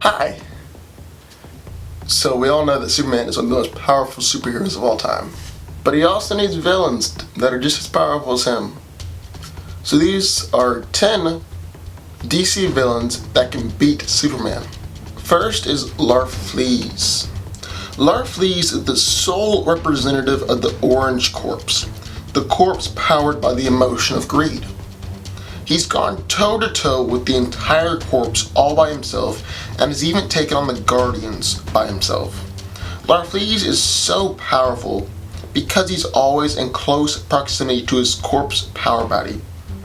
Hi! So we all know that Superman is one of the most powerful superheroes of all time. But he also needs villains that are just as powerful as him. So these are 10 DC villains that can beat Superman. First is Larfleeze. Larfleeze is the sole representative of the Orange Corpse, the corpse powered by the emotion of greed. He's gone toe-to-toe with the entire corpse all by himself and has even taken on the Guardians by himself. Larfleeze is so powerful because he's always in close proximity to his corpse power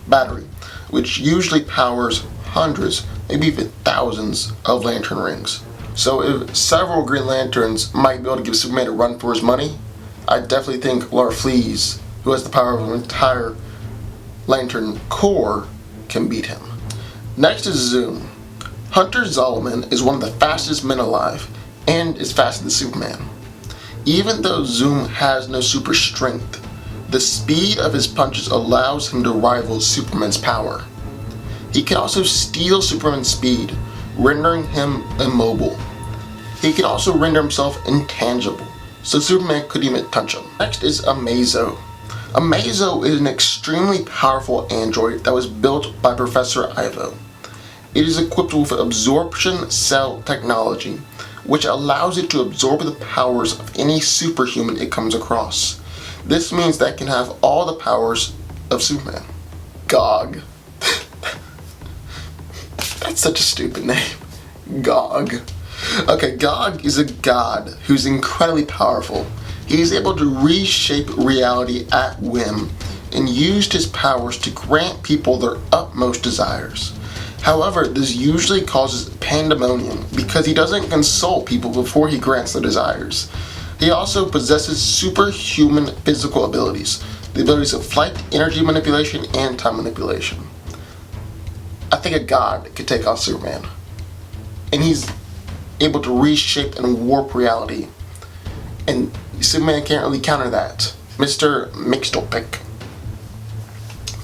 battery, which usually powers hundreds, maybe even thousands of lantern rings. So if several Green Lanterns might be able to give Superman a run for his money, I definitely think Larfleeze, who has the power of an entire Lantern Corps, can beat him. Next is Zoom. Hunter Zolomon is one of the fastest men alive and is faster than Superman. Even though Zoom has no super strength, the speed of his punches allows him to rival Superman's power. He can also steal Superman's speed, rendering him immobile. He can also render himself intangible, so Superman couldn't even touch him. Next is Amazo. Amazo is an extremely powerful android that was built by Professor Ivo. It is equipped with absorption cell technology, which allows it to absorb the powers of any superhuman it comes across. This means that it can have all the powers of Superman. Gog. That's such a stupid name. Gog. Okay, Gog is a god who's incredibly powerful. He is able to reshape reality at whim and used his powers to grant people their utmost desires. However, this usually causes pandemonium because he doesn't consult people before he grants their desires. He also possesses superhuman physical abilities, the abilities of flight, energy manipulation, and time manipulation. I think a god could take on Superman. And he's able to reshape and warp reality. And Superman can't really counter that. Mr. Mixtlepick.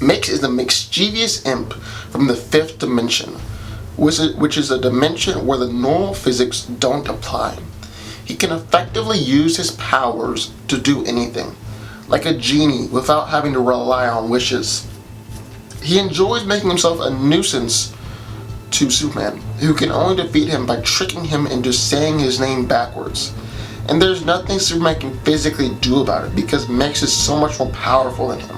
Mix is a mischievous imp from the 5th dimension, which is a dimension where the normal physics don't apply. He can effectively use his powers to do anything, like a genie without having to rely on wishes. He enjoys making himself a nuisance to Superman, who can only defeat him by tricking him into saying his name backwards. And there's nothing Superman can physically do about it because Mix is so much more powerful than him.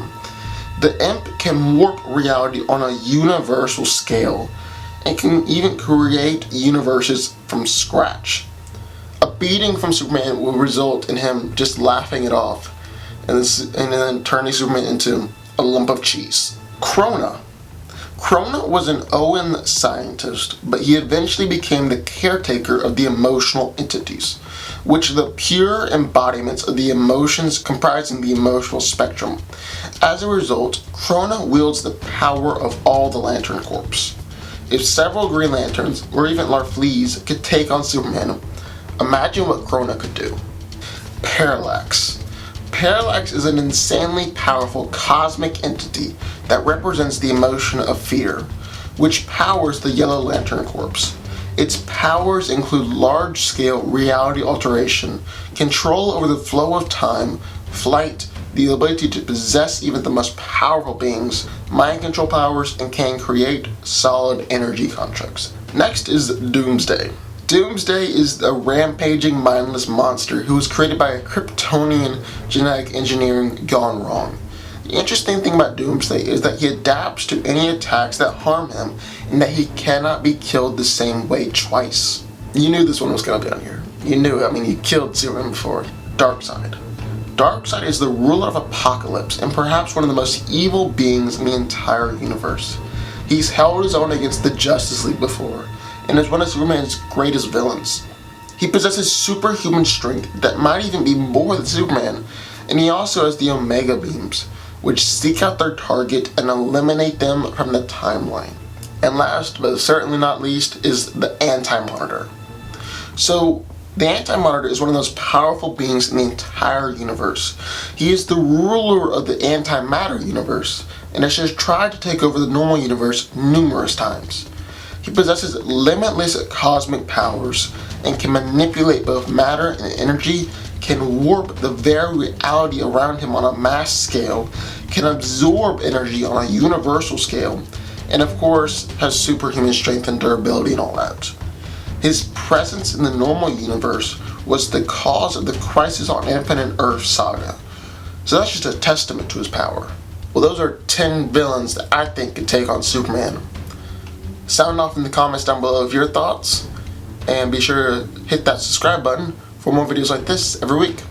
The imp can warp reality on a universal scale and can even create universes from scratch. A beating from Superman will result in him just laughing it off and then turning Superman into a lump of cheese. Krona. Krona was an Owen scientist, but he eventually became the caretaker of the emotional entities, which are the pure embodiments of the emotions comprising the emotional spectrum. As a result, Krona wields the power of all the Lantern Corps. If several Green Lanterns, or even Larfleeze, could take on Superman, imagine what Krona could do. Parallax. Parallax is an insanely powerful cosmic entity that represents the emotion of fear, which powers the Yellow Lantern Corps. Its powers include large-scale reality alteration, control over the flow of time, flight, the ability to possess even the most powerful beings, mind control powers, and can create solid energy constructs. Next is Doomsday. Doomsday is a rampaging, mindless monster who was created by a Kryptonian genetic engineering gone wrong. The interesting thing about Doomsday is that he adapts to any attacks that harm him and that he cannot be killed the same way twice. You knew this one was going to be on here. You knew it. I mean, he killed Superman before. Darkseid. Darkseid is the ruler of Apocalypse and perhaps one of the most evil beings in the entire universe. He's held his own against the Justice League before and is one of Superman's greatest villains. He possesses superhuman strength that might even be more than Superman, and he also has the Omega Beams, which seek out their target and eliminate them from the timeline. And last, but certainly not least, is the Anti Martyr. So, the Anti Martyr is one of the most powerful beings in the entire universe. He is the ruler of the antimatter universe, and has just tried to take over the normal universe numerous times. He possesses limitless cosmic powers and can manipulate both matter and energy, can warp the very reality around him on a mass scale, can absorb energy on a universal scale, and of course has superhuman strength and durability and all that. His presence in the normal universe was the cause of the Crisis on Infinite Earth saga. So that's just a testament to his power. Well, those are 10 villains that I think could take on Superman. Sound off in the comments down below of your thoughts, and be sure to hit that subscribe button for more videos like this every week.